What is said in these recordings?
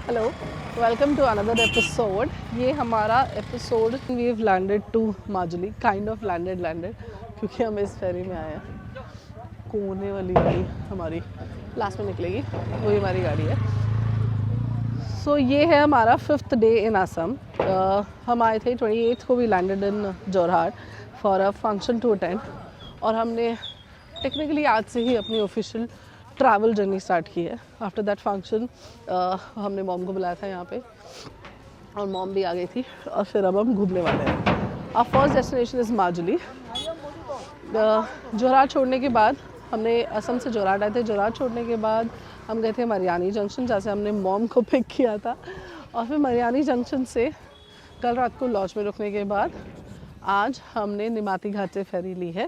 Hello, welcome to another episode. ये हमारा episode we have landed to Majuli, kind of landed क्योंकि हम इस फेरी में आए हैं। कोने वाली गाड़ी हमारी लास्ट में निकलेगी, वही हमारी गाड़ी है। सो ये है हमारा 5th डे इन असम। हम आए थे 28th को, भी landed in Jorhat for a function to attend, और हमने टेक्निकली आज से ही अपनी ऑफिशियल ट्रैवल जर्नी स्टार्ट की है। आफ्टर दैट फंक्शन हमने मॉम को बुलाया था यहाँ पे, और मॉम भी आ गई थी, और फिर अब हम घूमने वाले हैं। Our first destination is Majuli. Jorhat छोड़ने के बाद, हमने असम से जोरहाट आए थे। जोरहाट छोड़ने के बाद हम गए थे मरियानी जंक्शन, जहाँ से हमने मॉम को पिक किया था, और फिर मरियानी जंक्शन से कल रात को लॉज में रुकने के बाद आज हमने निमाती घाट से फेरी ली है,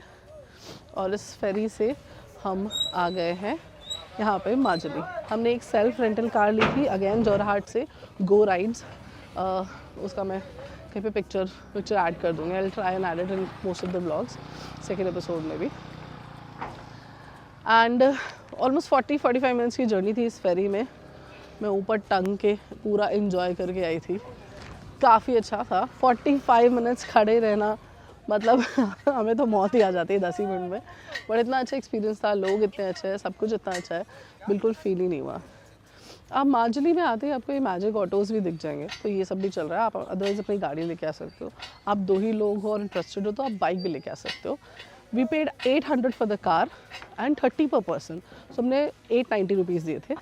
और इस फेरी से हम आ गए हैं यहाँ पे माजुली। हमने एक सेल्फ रेंटल कार ली थी अगेन जोरहाट से, गो राइड्स। उसका मैं कहीं पे पिक्चर ऐड कर दूँगी। I will try and add it in most of the blogs, second episode में भी। एंड ऑलमोस्ट 40-45 मिनट्स की जर्नी थी इस फेरी में। मैं ऊपर टंग के पूरा इंजॉय करके आई थी, काफ़ी अच्छा था। 45 मिनट्स खड़े रहना मतलब हमें तो मौत ही आ जाती है 10 ही मिनट में, बट इतना अच्छा एक्सपीरियंस था। लोग इतने अच्छे हैं, सब कुछ इतना अच्छा है, बिल्कुल फील ही नहीं हुआ। आप माजुली में आते ही आपको ये मैजिक ऑटोज़ भी दिख जाएंगे, तो ये सब भी चल रहा है। आप अदरवाइज़ अपनी गाड़ी लेके आ सकते हो। आप 2 ही लोग हो और इंटरेस्टेड हो तो आप बाइक भी लेके आ सकते हो। We paid 800 for the car and 30 per person, सो हमने 890 रुपीज़ दिए थे।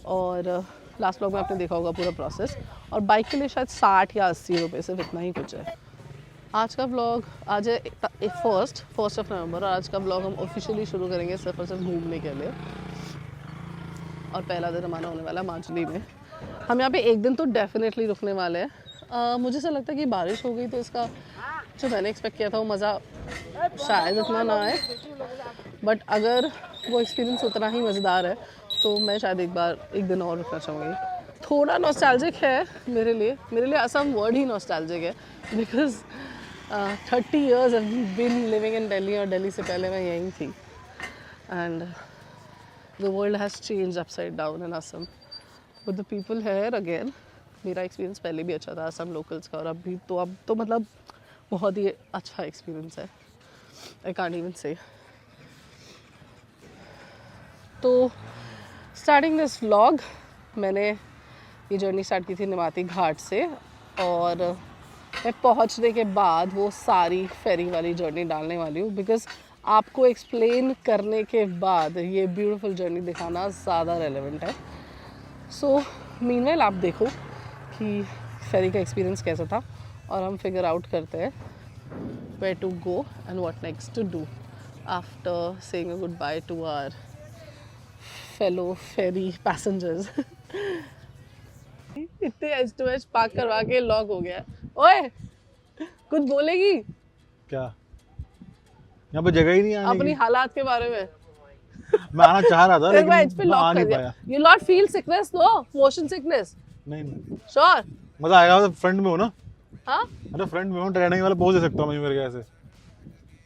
और लास्ट ब्लॉग में आपने देखा होगा पूरा प्रोसेस। और बाइक के लिए शायद 60 या 80 रुपये, सिर्फ इतना ही कुछ है। आज का व्लॉग, आज है 1 ऑफ नवंबर, और आज का व्लॉग हम ऑफिशियली शुरू करेंगे सिर्फ और सिर्फ घूमने के लिए। और पहला दिन हमारा होने वाला है माजुली में। हम यहाँ पे एक दिन तो डेफिनेटली रुकने वाले हैं। मुझे ऐसा लगता है कि बारिश हो गई तो इसका जो मैंने एक्सपेक्ट किया था वो मज़ा शायद इतना ना आए, बट अगर वो एक्सपीरियंस उतना ही मज़ेदार है तो मैं शायद एक दिन और रुकना चाहूँगी। थोड़ा नॉस्टैल्जिक है मेरे लिए असम वर्ड ही नॉस्टैल्जिक है, because 30 years I've been living in Delhi, और दिल्ली से पहले मैं यहीं थी। And the world has changed upside down in Assam, but the people here again, मेरा एक्सपीरियंस पहले भी अच्छा था असम लोकल्स का, और अब तो मतलब बहुत ही अच्छा एक्सपीरियंस है। आई कांट इवन से। तो स्टार्टिंग दिस व्लॉग, मैंने ये जर्नी स्टार्ट की थी निमाती घाट से, और मैं पहुंचने के बाद वो सारी फेरी वाली जर्नी डालने वाली हूँ, बिकॉज़ आपको एक्सप्लेन करने के बाद ये ब्यूटीफुल जर्नी दिखाना ज़्यादा रेलेवेंट है। सो मीनवाइल आप देखो कि फेरी का एक्सपीरियंस कैसा था, और हम फिगर आउट करते हैं where to go and what next to do after saying a good bye to our fellow ferry passengers. इतने एज टू एज पार्क करवा के लॉक हो गया। ओए, कुछ बोलेगी क्या? यहाँ पे जगह ही नहीं आने अपनी की। हालात के बारे में? मैं आना चाह रहा था लेकिन एज पे मैं आ लॉक कर नहीं दिया। पाया। You not feel sickness, no motion sickness? नहीं, श्योर? मजा आएगा। तो फ्रंट में हो ना? हाँ, अरे फ्रंट में हो, ट्रेनिंग वाला पोज दे सकता हूँ मैं मेरे कैसे।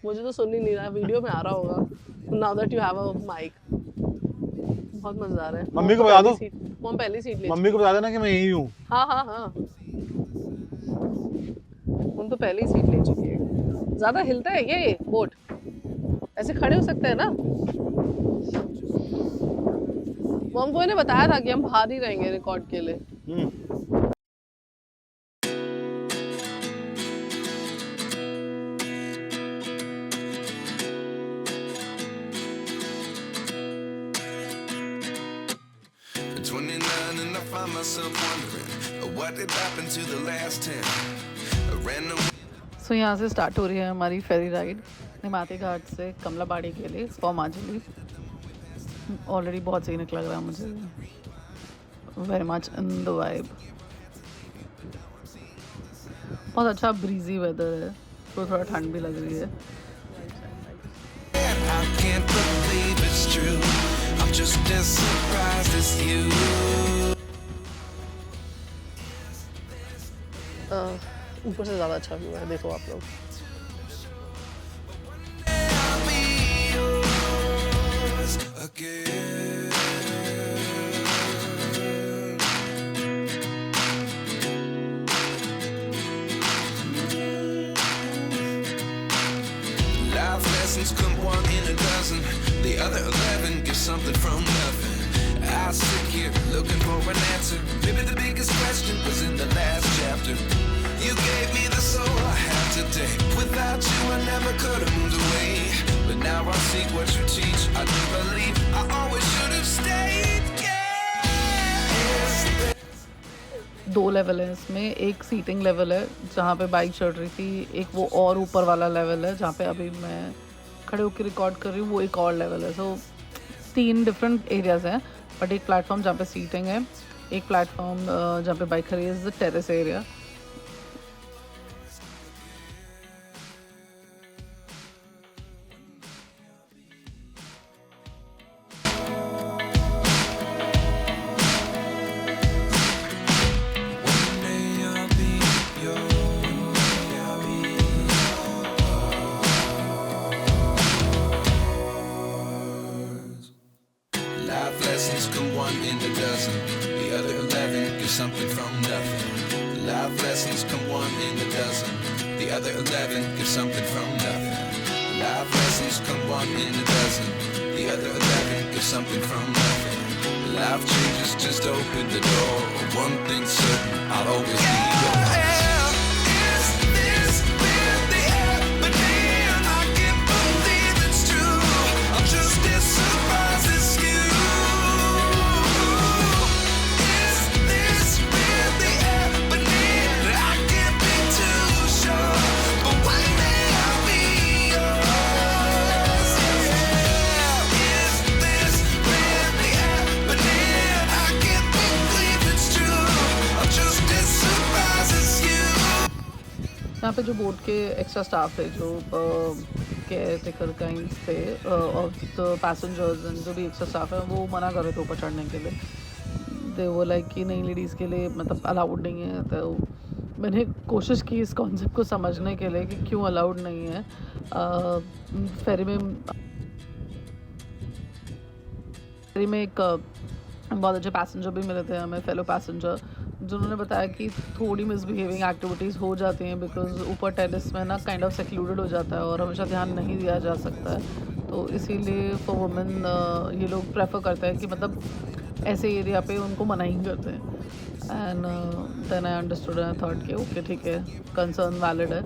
मुझे तो सुन ही नहीं रहा, वीडियो में आ रहा होगा। Now that you have a mic, बहुत मजेदार है। मम्मी को बता दो, मॉम पहली सीट ले। मम्मी को बता देना कि मैं यही हूँ। हाँ, हम तो पहले ही सीट ले चुकी है। ज़्यादा हिलता है क्या ये बोट? ऐसे खड़े हो सकते हैं ना? मॉम को इन्हें बताया था कि हम बाहर ही रहेंगे रिकॉर्ड के लिए। सो यहाँ से स्टार्ट हो रही है हमारी फेरी राइड निमाती घाट से कमलाबाड़ी के लिए फॉर माजुली। ऑलरेडी बहुत सही लग रहा है मुझे, very much in the vibe. बहुत अच्छा ब्रीजी वेदर है, तो थोड़ा ठंड भी लग रही है। ऊपर से ज़्यादा अच्छा व्यू है, देखो आप लोग। lessons come one in a dozen. The other 11 get something from nothing. I sit here looking for an answer. Maybe the biggest question was in the last chapter. You gave me the soul I have today. Without you I never could have moved away. But now I see what you teach. I do believe I always should have stayed. Yeah. दो level है इसमें, एक seating level है जहाँ पे bike चढ़ रही थी, एक वो और ऊपर वाला लेवल है जहाँ पे अभी मैं खड़े होकर रिकॉर्ड कर रही हूँ, वो एक और लेवल है। सो 3 डिफरेंट एरियाज़ हैं, बट एक प्लेटफॉर्म जहाँ पे सीटिंग है, एक प्लेटफॉर्म जहाँ पे बाइक खड़ी है, is the terrace area. Life lessons come one in a dozen. The other 11 get something from nothing. Life lessons come one in a dozen. The other 11 get something from nothing. Life lessons come one in a dozen. The other 11 get something from nothing. Life changes just open the door. One thing's certain, I'll always be yours. Is this really happening? I can't believe it's true. I'm just as surprised as you. Is this really happening? I can't be too sure, but one day I'll be yours. Yeah. Is this really happening? I can't believe it's true. I'm just as surprised as you. यहाँ पे जो boat के extra staff थे, जो care taker kind थे और the passengers and जो भी एक्स्ट्रा स्टाफ है, वो मना कर रहे थे ऊपर चढ़ने के लिए। दे वो लाइक कि नहीं, लेडीज़ के लिए मतलब अलाउड नहीं है। तो मैंने कोशिश की इस कॉन्सेप्ट को समझने के लिए कि क्यों अलाउड नहीं है। फेरी में एक बहुत अच्छे पैसेंजर भी मिले थे हमें, फेलो पैसेंजर, जिन्होंने बताया कि थोड़ी मिसबिहेविंग एक्टिविटीज़ हो जाती हैं बिकॉज ऊपर टेरेस में ना काइंड ऑफ सेक्लूडेड हो जाता है और हमेशा ध्यान नहीं दिया जा सकता है। तो इसीलिए फॉर वुमेन ये लोग प्रेफर करते हैं कि मतलब ऐसे एरिया पे उनको मना ही करते हैं। And then I understood and thought कि ओके ठीक है, कंसर्न वैलिड है,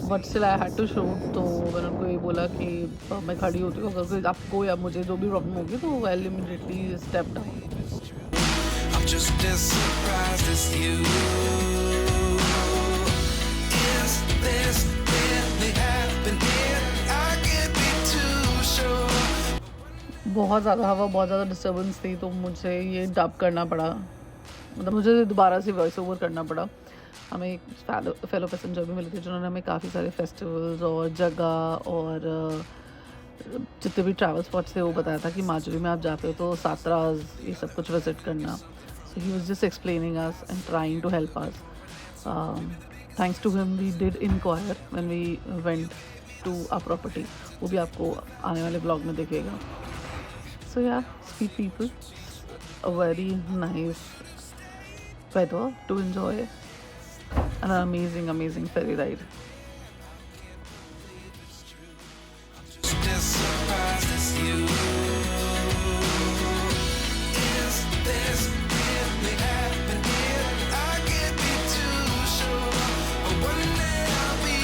but still I had to shoot. तो मैंने उनको ये बोला कि मैं खड़ी होती हूँ, अगर कोई आपको या मुझे जो भी प्रॉब्लम होगी तो I immediately step down. I'm just as surprised as you. Is this really happening? I can't be too sure. बहुत ज़्यादा हवा, बहुत ज़्यादा डिस्टर्बेंस थी, तो मुझे ये डब करना पड़ा, मतलब मुझे दोबारा से वॉइस ओवर करना पड़ा। हमें एक फेलो पैसेंजर भी मिले थे जिन्होंने हमें काफ़ी सारे फेस्टिवल्स और जगह और जितने भी ट्रैवल स्पॉट्स थे वो बताया था कि माजुली में आप जाते हो तो सातराज ये सब कुछ विजिट करना। So he was just explaining us and trying to help us. Thanks to him we did inquire when we went to a property. वो भी आपको आने वाले ब्लॉग में दिखेगा। सो या sweet people, a very nice weather to enjoy an amazing ferry ride. Just as surprised as you. Is this really happening? I can't be too sure, but one day I'll be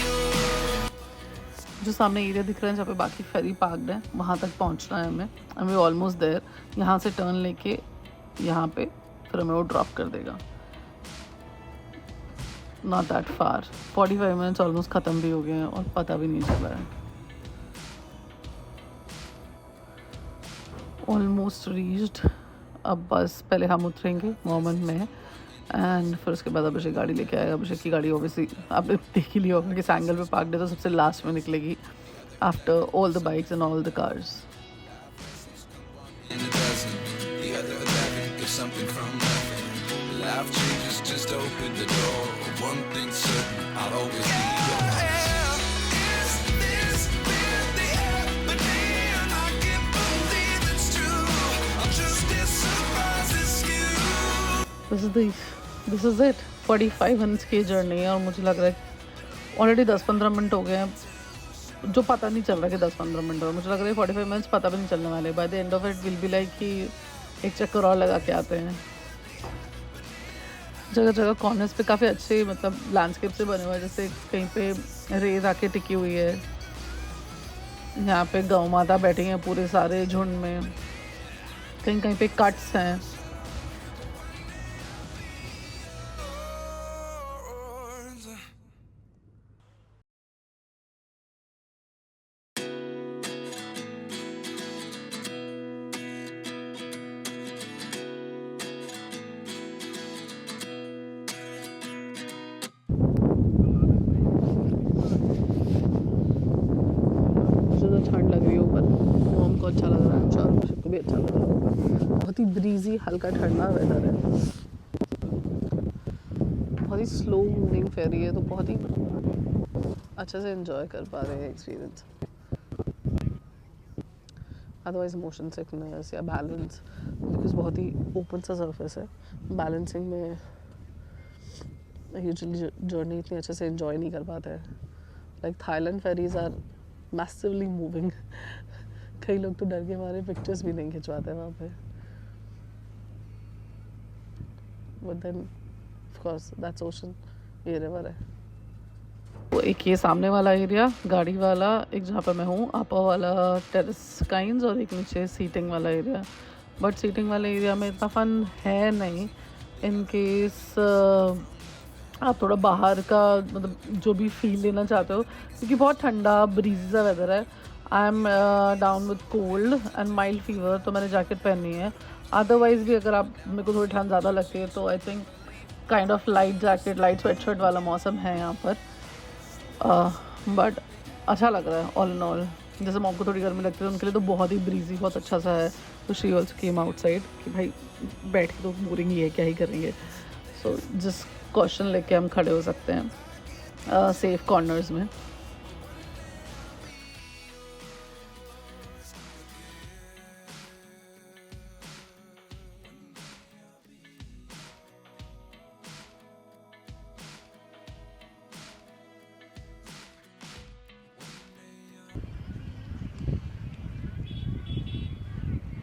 yours. जो सामने area दिख रहा है जहाँ पे बाकी फेरी parked है, वहाँ तक पहुँचना है हमें। And we almost there. यहाँ से टर्न लेके यहाँ पे फिर हमें वो ड्रॉप कर देगा। Not that far, 45 minutes almost ख़त्म भी हो गए हैं और पता भी नहीं चला है। Almost reached. अब बस पहले हम उतरेंगे मोमेंट में एंड फिर उसके बाद अभिषेक गाड़ी लेके आएगा। अभिषेक की गाड़ी ओबियसली आपने देख ही लिया होगा कि एंगल पे पार्क है, तो सबसे लास्ट में निकलेगी after all the bikes and all the cars. In a dozen, the other 11 get something from nothing. Life changes just open the door. One thing's certain, I'll always be yours. Is this really happening? I can't believe it's true. I'm just as surprised as you. This is it. 45 minutes की journey है और मुझे लग रहा है already 10-15 minute हो गए हैं। जो पता नहीं चल रहा कि 10-15 मिनट और मुझे लग रहा है 45 मिनट्स पता भी नहीं चलने वाले। By the end of it will be like कि एक चक्कर और लगा के आते हैं। जगह जगह कॉर्नर्स पे काफ़ी अच्छे मतलब लैंडस्केप से बने हुए हैं, जैसे कहीं पे रेत आके टिकी हुई है, यहाँ पे गौ माता बैठी हैं पूरे सारे झुंड में, कहीं कहीं पे कट्स हैं। ठंड लग रही है ऊपर, मॉम को अच्छा लग रहा है, शाहरुख को भी अच्छा लग रहा है। बहुत ही ब्रीजी हल्का ठंडा वेदर है, बहुत ही स्लो मूविंग फेरी है, तो बहुत ही अच्छे से एंजॉय कर पा रहे हैं एक्सपीरियंस। अदरवाइज मोशन सिकनेस या बैलेंस, बिकॉज बहुत ही ओपन सा सरफेस है, बैलेंसिंग में यूजुअली जर्नी इतनी अच्छे से एंजॉय नहीं कर पाते हैं। Like Thailand ferries are massively moving. कई लोग तो डर के मारे पिक्चर्स भी नहीं खिंचवाते वहाँ पे। But then of course that's ocean, ये रिवर है। वो एक ये सामने वाला एरिया गाड़ी वाला, एक जहाँ पर मैं हूँ आपा वाला टेरेस काइंस, और एक नीचे सीटिंग वाला एरिया। बट सीटिंग वाले एरिया में इतना फन है नहीं, इन केस आप थोड़ा बाहर का मतलब जो भी फील लेना चाहते हो, क्योंकि बहुत ठंडा ब्रीजी सा वेदर है। I am down with cold and mild fever, तो मैंने जैकेट पहनी है। अदरवाइज़ भी अगर आप मेरे को थोड़ी ठंड ज़्यादा लगती है तो I think kind of light jacket, light sweatshirt वाला मौसम है यहाँ पर। बट अच्छा लग रहा है ऑल इन ऑल। जैसे मॉम को थोड़ी गर्मी लगती है, उनके लिए तो बहुत ही ब्रीजी, बहुत अच्छा सा है। तो शी ऑल्सो केम आउटसाइड कि भाई बैठ के तो बोरिंग ही है, क्या ही करेंगे। सो जिस क्वेश्चन लेके हम खड़े हो सकते हैं सेफ कॉर्नर्स में।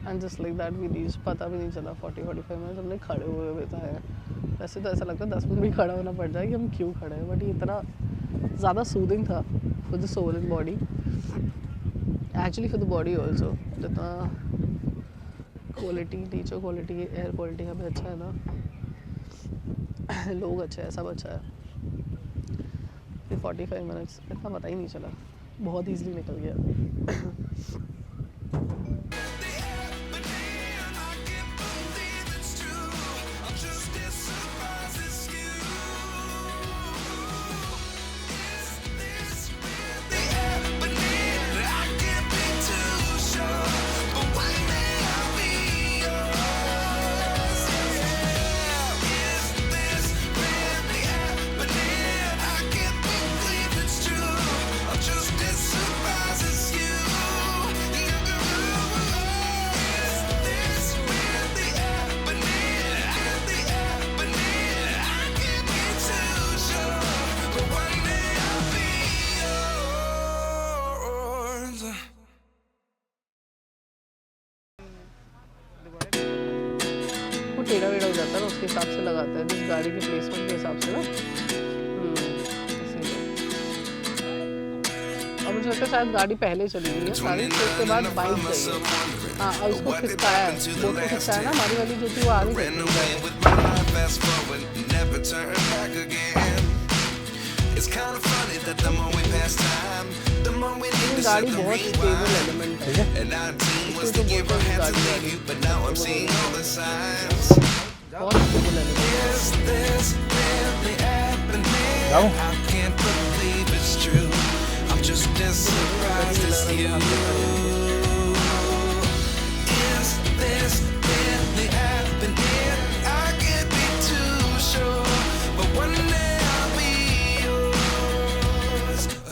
And just like that we reach, पता भी नहीं चला 40-45 मिनट हमने खड़े हुए बिताए। वैसे तो ऐसा लगता है 10 मिनट भी खड़ा होना पड़ जाए कि हम क्यों खड़े हैं, बट ये इतना ज़्यादा सूदिंग था for the soul and body, actually for the body also. जितना quality, nature quality, air quality हमें अच्छा है ना, लोग अच्छे हैं, सब अच्छा है। 45 मिनट्स इतना पता ही नहीं चला, बहुत ईजिली निकल गया। टेढ़ा वेढ़ा हो जाता है ना, उसके हिसाब से लगाते हैं, जिस गाड़ी के प्लेसमेंट के हिसाब से ना। इसीलिए और मुझे लगता है शायद गाड़ी पहले चली गई है सारी, तो उसके बाद बाइक गई। हाँ, और उसको खिसकाया, बोट को खिसकाया ना, हमारी वाली जो थी वो आगे चली गई। गाड़ी बहुत स्टेबल एलिमेंट है, इसको तो बोलते हैं गाड़ी वाली, बहुत स्टेबल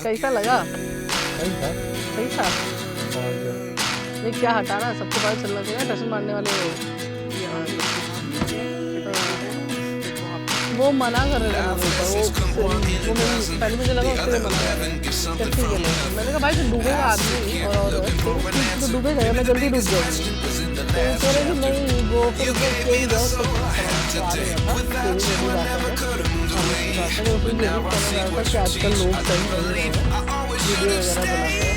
कैसा लगा? सही था। नहीं क्या हटाना, सबको पता चलना चाहिए, टशन मारने वाले वो मना कर रहे थे वो पहले मुझे लगा उसके लिए मना कर रहे हैं टैक्सी के लिए। मैंने कहा भाई तो डूबेगा आदमी और तो डूबेगा, मैं जल्दी डूब जाऊँगी। तो कह रहे कि नहीं वो फिर कोई गए तो आ गया था कि आजकल लोग सही कर रहे हैं वीडियो वगैरह बनाते हैं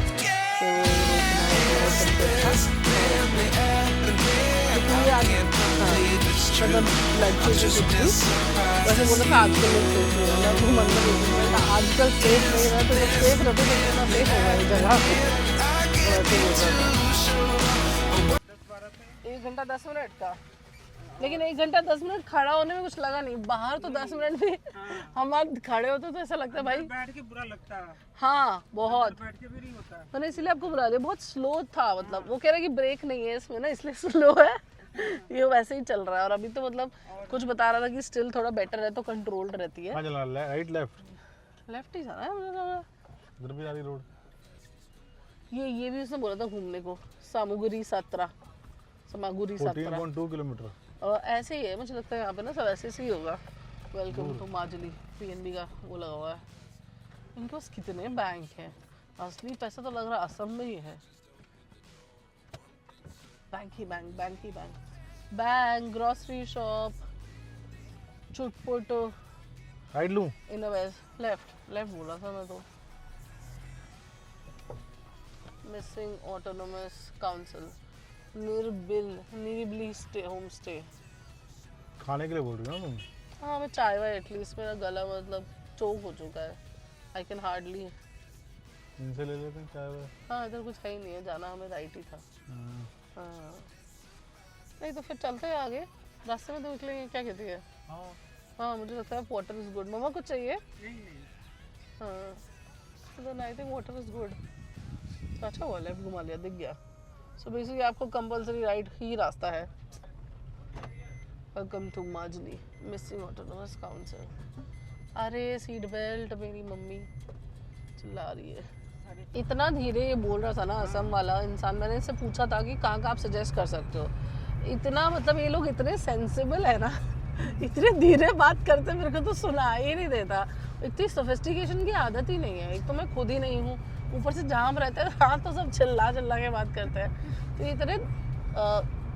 मतलब लड़के की कुछ भी वैसे बोला था आजकल लोग सेफ नहीं है तो मतलब आजकल सेफ नहीं रहा तो जब सेफ रहते तो कितना सेफ होगा इस जगह वैसे बोल रहा था। 1 घंटा 10 मिनट का, लेकिन 1 घंटा 10 मिनट खड़ा होने में कुछ लगा नहीं। बाहर तो 10 मिनट भी हम खड़े होते तो ऐसा लगता है भाई बैठ के बुरा लगता है। हाँ बहुत, बैठ के भी नहीं होता। मैंने इसीलिए आपको बुला दिया। बहुत स्लो था, मतलब वो कह रहा है कि ब्रेक नहीं है इसमें ना इसलिए स्लो है। ये वैसे ही चल रहा है और अभी तो मतलब कुछ बता रहा था कि स्टिल थोड़ा बेटर है तो कंट्रोल्ड रहती है। कहाँ चला राइट लेफ्ट लेफ्ट ही जाना है मुझे लगा। इधर भी जा रही रोड। ये भी उसने बोला था घूमने को, सामुगुरी सात्रा 14.2 किलोमीटर। और ऐसे ही है मुझे लगता है यहाँ पे ना सब ऐसे ही होगा। वेलकम टू माजुली पीएनबी का वो लगा हुआ है। इनके पास कितने बैंक हैं, असली पैसा तो लग रहा है असम में ही है। बैंक ही बैंक, बैंक ही बैंक, बैंक, ग्रोसरी शॉप, चुटपुट। राइट लूँ? इन अ वेस्ट लेफ्ट बोला था मैं तो। Mising autonomous council, Niribili stay home stay. खाने के लिए बोल रही हो ना तुम? हाँ मैं चाय वाय एटलीस्ट, मेरा गला मतलब चोक हो चुका है। I can hardly. इनसे ले लेते हैं चाय वाय। हाँ इधर कुछ है ही नहीं है, जाना हमें राइट ही था। हाँ नहीं तो फिर चलते हैं आगे, रास्ते में तो निकलेंगे। क्या कहती है? हाँ मुझे लगता है वाटर इज गुड। मम्मा कुछ चाहिए? हाँ तो I think water is good. तो अच्छा हुआ लेफ्ट घुमा लिया, दिख गया। सो बेसिकली आपको कंपलसरी राइट ही रास्ता है। Welcome to Majuli Mising autonomous council. अरे सीट बेल्ट मेरी मम्मी चिल्ला रही है। इतना धीरे ये बोल रहा था ना असम वाला इंसान, मैंने इससे पूछा था कि कहाँ आप सजेस्ट कर सकते हो। इतना मतलब ये लोग इतने सेंसिबल है ना इतने धीरे बात करते, मेरे को तो सुना ही नहीं देता। इतनी सोफिस्टिकेशन की आदत ही नहीं है। एक तो मैं खुद ही नहीं हूँ, ऊपर से जहाँ रहते हैं हाँ तो सब चिल्ला के बात करते हैं। तो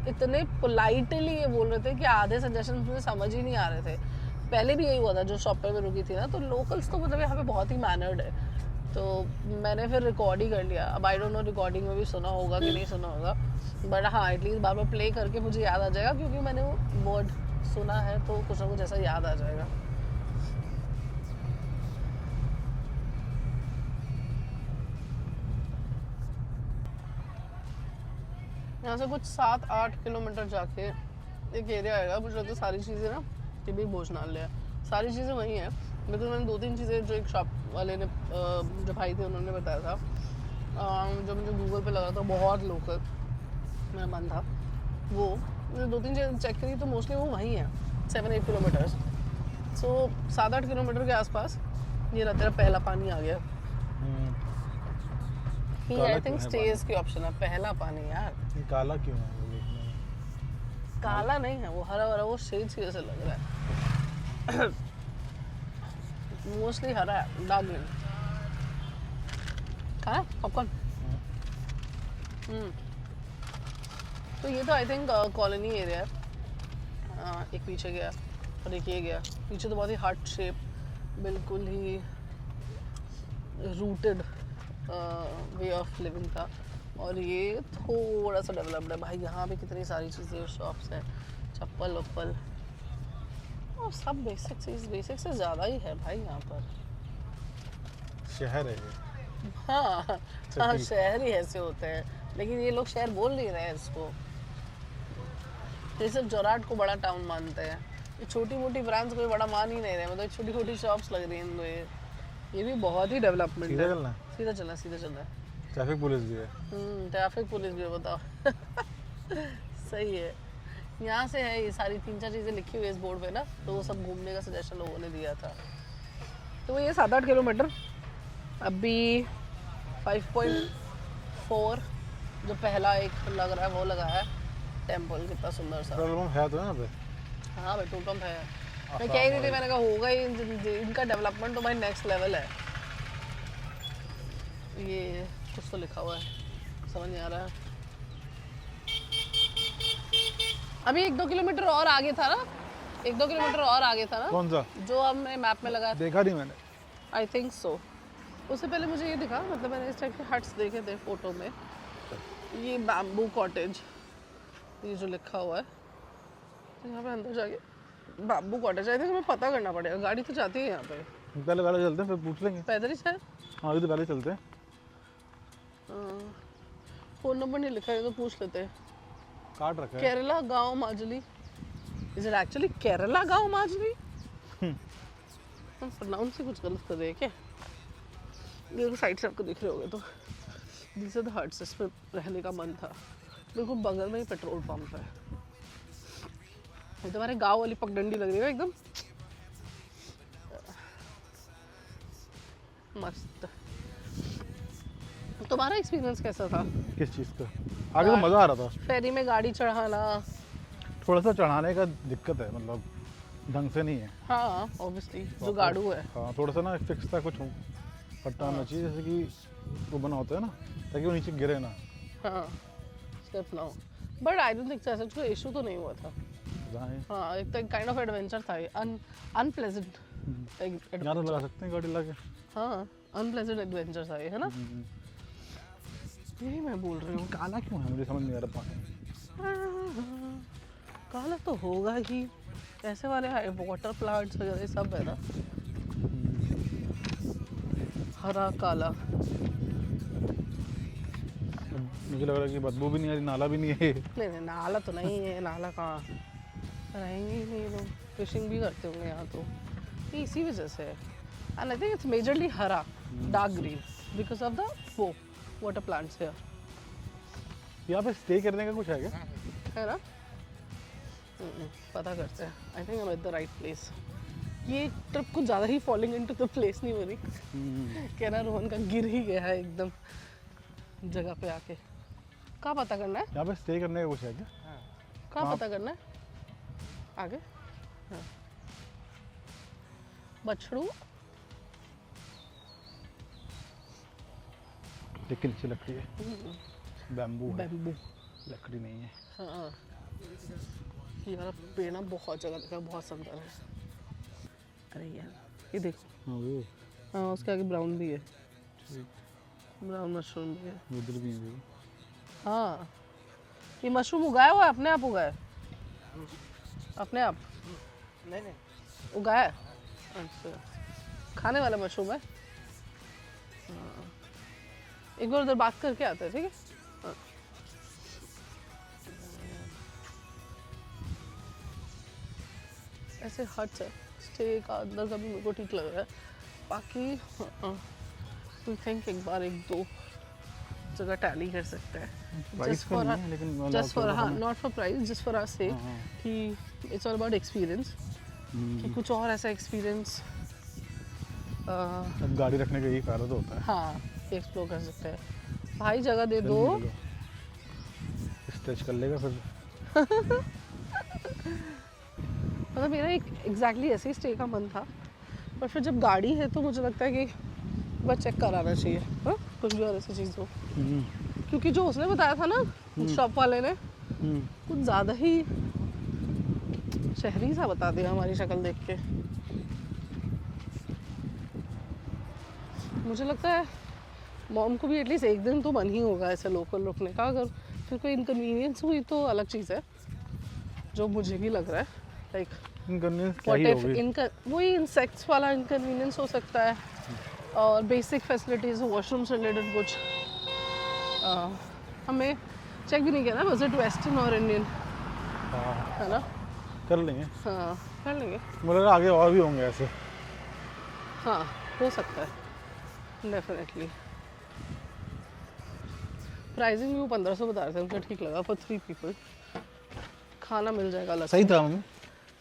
इतने पोलाइटली ये बोल रहे थे कि आधे सजेशन मुझे समझ ही नहीं आ रहे थे। पहले भी यही हुआ था जो शॉप पे मैं रुकी थी ना, तो लोकल्स तो मतलब यहाँ पे बहुत ही मैनर्ड है। तो मैंने फिर रिकॉर्ड ही कर लिया। अब आई डोंट नो रिकॉर्डिंग में भी सुना होगा कि नहीं सुना होगा, बट हाँ एटलीस्ट बार बार प्ले करके मुझे याद आ जाएगा, क्योंकि मैंने वो वर्ड सुना है तो कुछ ना कुछ ऐसा याद आ जाएगा। यहाँ से कुछ 7-8 किलोमीटर जाके एक एरिया आएगा, मुझे लगता है सारी चीज़ें ना ये भी भोजनालय है, सारी चीज़ें वहीं हैं। बिकॉज मैंने 2-3 चीज़ें जो एक शॉप वाले ने जो भाई थे उन्होंने बताया था, जो मुझे गूगल पे लगा था बहुत लोकल मेरा मन था, वो मैंने 2-3 चीज़ें चेक करी तो मोस्टली वो वहीं है 7-8 किलोमीटर्स। सो 7-8 किलोमीटर के आसपास ये रहा तेरा पहला पानी आ गया। आई थिंक स्टेज की ऑप्शन है पहला पानी। यार काला क्यों है वो देखने में? काला नहीं है वो, हरा भरा, वो शेड्स की जैसे लग रहा है। मोस्टली हरा है, डार्क ग्रीन। खाना पॉपकॉर्न। तो ये तो आई थिंक कॉलोनी एरिया है। एक पीछे गया और एक ये गया। पीछे तो बहुत ही हार्ट शेप, बिल्कुल ही रूटेड वे ऑफ लिविंग था, और ये थोड़ा सा डेवलप्ड है। भाई यहाँ पे कितनी सारी चीज़ें शॉप्स हैं, चप्पल वप्पल और सब बेसिक से ज़्यादा ही है भाई यहाँ पर। शहर है ये। हाँ शहर ही ऐसे होते हैं, लेकिन ये लोग शहर बोल नहीं रहे हैं इसको। ये सिर्फ जोराट को बड़ा टाउन मानते हैं, ये छोटी मोटी ब्रांड्स कोई बड़ा मान ही नहीं रहे। मतलब छोटी छोटी शॉप्स लग रही हैं इनको। ये भी बहुत ही डेवलपमेंट है। सीधा चलना है। ट्रैफिक पुलिस भी है। ट्रैफिक पुलिस भी, बताओ। सही है। यहाँ से है ये सारी 3-4 चीज़ें लिखी हुई है इस बोर्ड पे ना, तो वो सब घूमने का सजेशन लोगों ने दिया था। तो ये 7-8 किलोमीटर। अभी 5.4 जो पहला एक लग रहा है वो लगा है टेम्पल, कितना सुंदर सा। पेट्रोल पंप है तो यहाँ पे? हाँ पेट्रोल पंप है। मैं कह ही नहीं थी, मैंने कहा होगा ही, इनका डेवलपमेंट तो भाई नेक्स्ट लेवल है। ये कुछ तो लिखा हुआ है, समझ नहीं आ रहा है। अभी 1-2 किलोमीटर और आगे था ना, 1-2 किलोमीटर और आगे था ना कौन सा? जो हमने मैप में लगाया था। देखा नहीं मैंने। I think so. उससे पहले मुझे ये दिखा, मतलब मैंने इस टाइप के हट्स देखे थे फोटो में। ये बैम्बू कॉटेज, ये जो लिखा हुआ है, तो यहाँ पे अंदर जाके बैम्बू कॉटेज, आई थिंक हमें पता करना पड़ेगा। गाड़ी तो जाती है यहाँ पे, पहले पहले चलते हैं फिर पूछ लेंगे। पैदल ही शायद। हाँ अभी तो पहले चलते हैं। फ़ोन नंबर नहीं लिखा है तो पूछ लेते हैं। काट रखा है। केरला गांव Majuli, is it actually Kerala गांव माजुली? हम प्रोनाउंस ही कुछ गलत कर रहे हैं क्या? ये साइड से आपको दिख रहे होगे तो दीस आर द हट्स, इसमें रहने का मन था। बिल्कुल बगल में ही पेट्रोल पंप है। ये तुम्हारे गांव वाली पगडंडी लग रही है एकदम मस्त। तुम्हारा एक्सपीरियंस कैसा था? किस चीज़ का? आगे तो मज़ा आ रहा था। फेरी में गाड़ी चढ़ाना। थोड़ा सा चढ़ाने का दिक्कत है, मतलब ढंग से नहीं है। हाँ ऑब्वियसली, जो गाड़ू है। हाँ थोड़ा सा ना फिक्स था, कुछ पट्टा होना चाहिए, जैसे कि वो बना होता है ना, ताकि वो नीचे गिरे ना। हाँ स्टेप ना हो। बट आई डोंट थिंक ऐसा कोई इशू तो नहीं हुआ था। हाँ एक तो काइंड ऑफ एडवेंचर था ये, अनप्लेजेंट। यहाँ तो लगा सकते हैं गाड़ी लगा के। हाँ अनप्लेजेंट एडवेंचर था ये, है ना? यही मैं बोल रही हूँ। काला क्यों है मुझे समझ नहीं आ रहा पानी। काला तो होगा ही, ऐसे वाले वाटर प्लांट्स वगैरह सब है ना। हरा काला। मुझे लग रहा है कि बदबू भी नहीं आ रही, नाला भी नहीं है। नहीं नहीं नाला तो नहीं है, नाला कहाँ रहेंगे ही नहीं लोग, फिशिंग भी करते होंगे यहाँ तो, ये इसी वजह से है। And I think it's majorly हरा, dark green, because of the वो वाटर प्लांट्स हियर। यहाँ पे स्टे करने का कुछ है क्या? है ना? पता करते हैं। I think I am at the right place. ये ट्रिप कुछ ज़्यादा ही फॉलिंग इनटू द प्लेस नहीं हो रही। कहना रोहन का गिर ही गया है एकदम जगह पे आके। कहाँ पता करना है? यहाँ पे स्टे करने का कुछ है क्या? कहाँ पता करना है? आगे? हाँ। बछड़ू लेकिन नीचे लकड़ी है, बैम्बू है, बैम्बू। लकड़ी नहीं है। हाँ यार पेड़ ना बहुत जगह दिखा, बहुत सुंदर है। अरे यार ये देखो। हाँ वो हाँ उसके आगे ब्राउन भी है, ब्राउन मशरूम भी है। उधर भी है। हाँ ये मशरूम उगाया हुआ है, अपने आप उगाया है? अपने आप? नहीं उगाया है? अच्छा खाने वाला मशरूम है। हाँ एक बार उधर बात करके आते हैं, ठीक है? हाँ। ऐसे हट्स है, स्टे का अंदर का भी मेरे को ठीक लग रहा है। बाकी वी थिंक एक बार 1-2 जगह टैली कर सकते हैं। प्राइस का नहीं है, लेकिन just for not for price, just for our sake कि इट्स ऑल अबाउट एक्सपीरियंस, कि कुछ और ऐसा एक्सपीरियंस अब गाड़ी रखने का यही फायदा तो होता है। हाँ एक्सप्लोर कर सकते हैं। भाई जगह दे दो, स्ट्रेच कर लेगा फिर। मतलब मेरा एक एग्जैक्टली ऐसे ही स्टे का मन था, पर फिर जब गाड़ी है तो मुझे लगता है कि बस चेक कराना चाहिए। हाँ कुछ भी और ऐसी चीज़ हो, क्योंकि जो उसने बताया था ना शॉप वाले ने, कुछ ज़्यादा ही शहरी सा बता दिया हमारी शक्ल देख के। मुझे लगता है मॉम को भी एटलीस्ट एक दिन तो मन ही होगा ऐसे लोकल रुकने का। अगर फिर कोई इनकन्वीनियंस हुई तो अलग चीज़ है, जो मुझे भी लग रहा है। लाइक इनकन्वीनियंस क्या ही होगी, वही इंसेक्ट्स वाला इनकन्वीनियंस हो सकता है, और बेसिक फैसिलिटीज़ वॉशरूम से रिलेटेड कुछ। हमें चेक भी नहीं किया ना, वॉज इट वेस्टर्न और इंडियन, है ना? कर लेंगे। हाँ कर लेंगे। मुझे लगा आगे और भी होंगे ऐसे। हाँ हो सकता है डेफिनेटली। प्राइसिंग भी वो 1500 बता रहे थे, मुझे ठीक लगा फॉर 3 पीपल। खाना मिल जाएगा अलग सही से। था मम्मी,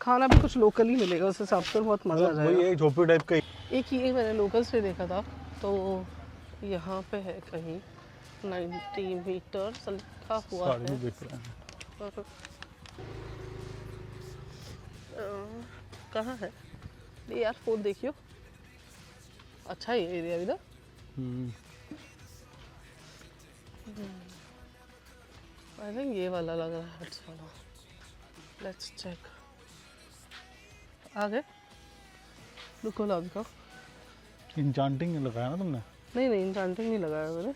खाना भी कुछ लोकल ही मिलेगा, उस हिसाब से बहुत मज़ा आ मतलब वही जाएगा। एक झोपड़ी टाइप का ही। एक ये मैंने लोकल से देखा था, तो यहाँ पे है कहीं 90 मीटर लिखा हुआ साड़ी है। देख रहे हैं। कहाँ है ये यार? फोन देखियो, अच्छा है ये एरिया भी ना। आई थिंक ये वाला लग रहा है अच्छा वाला। Let's check. आ गए? रुको लाओ दिखाओ। इंचांटिंग लगाया ना तुमने? नहीं नहीं, इंचांटिंग नहीं लगाया मैंने।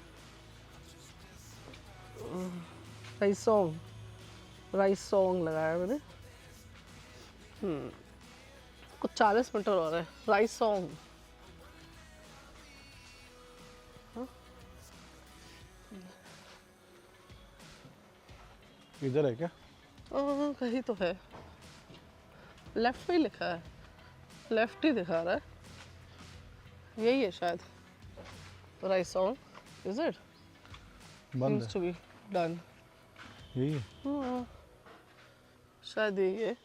राइस सॉन्ग लगाया मैंने। कुछ 40 मीटर और है। Rice song. इधर है क्या? कहीं तो है, लेफ्ट पे ही लिखा है, लेफ्ट ही दिखा रहा है। यही है शायद राइस सॉन्ग। Is it? बंद सीम्स टू बी डन। है, यही है। शायद यही है।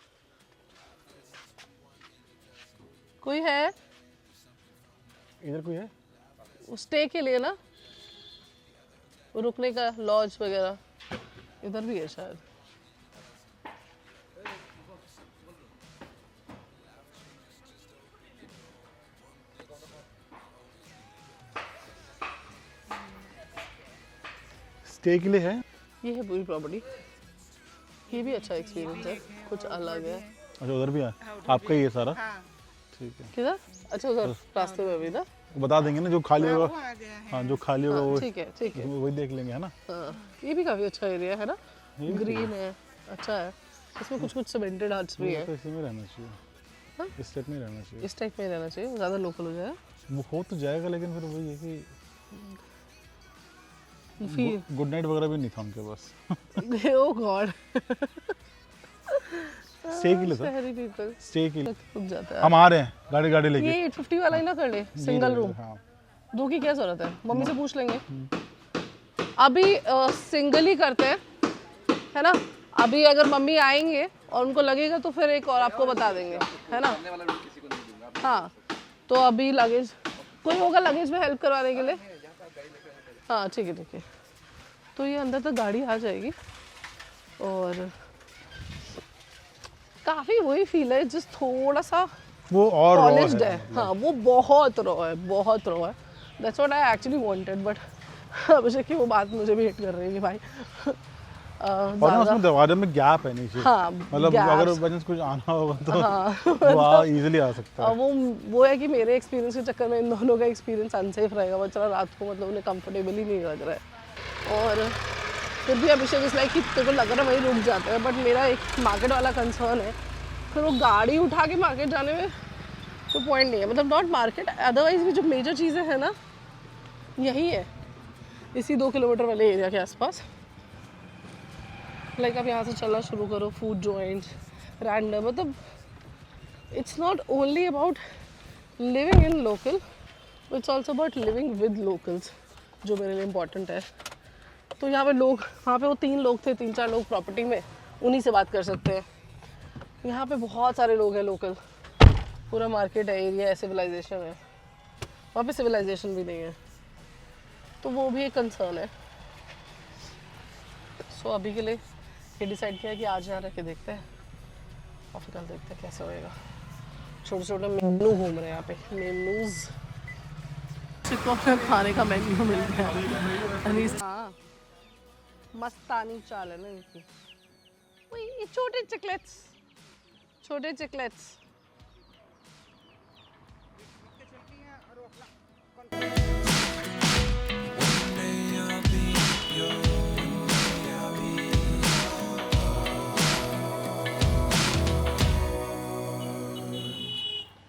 कोई है इधर कोई है? स्टे के लिए ना, रुकने का लॉज वगैरह इधर भी है शायद। स्टे के लिए है? ये है पूरी प्रॉपर्टी। ये भी अच्छा एक्सपीरियंस है, कुछ अलग है। अच्छा उधर भी है, आपका ही है सारा? ठीक है। किधर? अच्छा उधर रास्ते में भी ना। बता देंगे ना जो खाली होगा। हाँ जो खाली होगा वो ठीक है ठीक है। वही देख लेंगे, है ना? हाँ, ये भी काफी अच्छा एरिया है ना, ये भी ग्रीन है, अच्छा है। इसमें कुछ कुछ सीमेंटेड हट्स भी है। तो इसी में रहना चाहिए। हाँ? इस टाइप में रहना चाहिए। इस टाइप में रहना चाहिए, ज़्यादा लोकल हो जाए। वो हो तो जाएगा लेकिन फिर वही है कि फिर गुड नाइट वगैरह भी नहीं था उनके पास। ओ गॉड, स्टे के लिए था, शहरी पीपल स्टे के लिए। रुक जाता है। हम आ रहे हैं गाड़ी लेके। ये 850 वाला ही ना कर ले, सिंगल रूम। हाँ। दो की क्या जरूरत है? मम्मी से पूछ लेंगे। अभी सिंगल ही करते हैं, है ना? अभी अगर मम्मी आएंगे और उनको लगेगा तो फिर एक और आपको बता देंगे, है ना? हाँ, तो अभी लगेज कोई होगा लगेज में हेल्प करवाने के लिए? हाँ ठीक है ठीक है। तो ये अंदर तक गाड़ी आ जाएगी और काफ़ी वही फील है, जिस थोड़ा सा वो और raw पॉलिश्ड है। मतलब। हाँ वो बहुत रॉ है, बहुत रॉ है। That's what I actually wanted, but Abhishek की वो बात मुझे भी हिट कर रही है कि भाई और ना उसमें दरवाजे में गैप है नीचे। हाँ, मतलब gaps। अगर बजन कुछ आना होगा तो हाँ वो इजीली आ सकता है। वो है कि मेरे एक्सपीरियंस के चक्कर में इन दोनों का एक्सपीरियंस अनसेफ रहेगा। वो चला रात को मतलब उन्हें कंफर्टेबल ही नहीं लग रहा है। और फिर भी अभिषेक इस लाइक कि तेरे को लग रहा है वही रुक जाता है, बट मेरा एक मार्केट वाला कंसर्न है। फिर वो गाड़ी उठा के मार्केट जाने में कोई पॉइंट नहीं है, मतलब नॉट मार्केट, अदरवाइज भी जो मेजर चीज़ें हैं ना यही है, इसी 2 किलोमीटर वाले एरिया के आसपास। लाइक आप यहाँ से चलना शुरू करो, फूड जॉइंट्स रैंडम, मतलब it's not only about living in local, it's also about living with locals, जो मेरे लिए इम्पोर्टेंट है। तो यहाँ पे लोग, वहाँ पे वो 3 लोग थे, 3-4 लोग प्रॉपर्टी में, उन्हीं से बात कर सकते हैं। यहाँ पे बहुत सारे लोग हैं लोकल, पूरा मार्केट है, एरिया है, सिविलाइजेशन है। वहाँ पे सिविलाइजेशन भी नहीं है, तो वो भी एक कंसर्न है। सो अभी के लिए ये डिसाइड किया कि आज यहाँ रह के देखते हैं और फिर कल देखते हैं कैसे होएगा। छोटे छोटे मेनू घूम रहे हैं यहाँ पे, मेनूज। चिको में खाने का मेन्यू मिल गया। हाँ मस्तानी चाल है ना इनकी। वही ये छोटे चिकलेट्स, छोटे चिकलेट्स।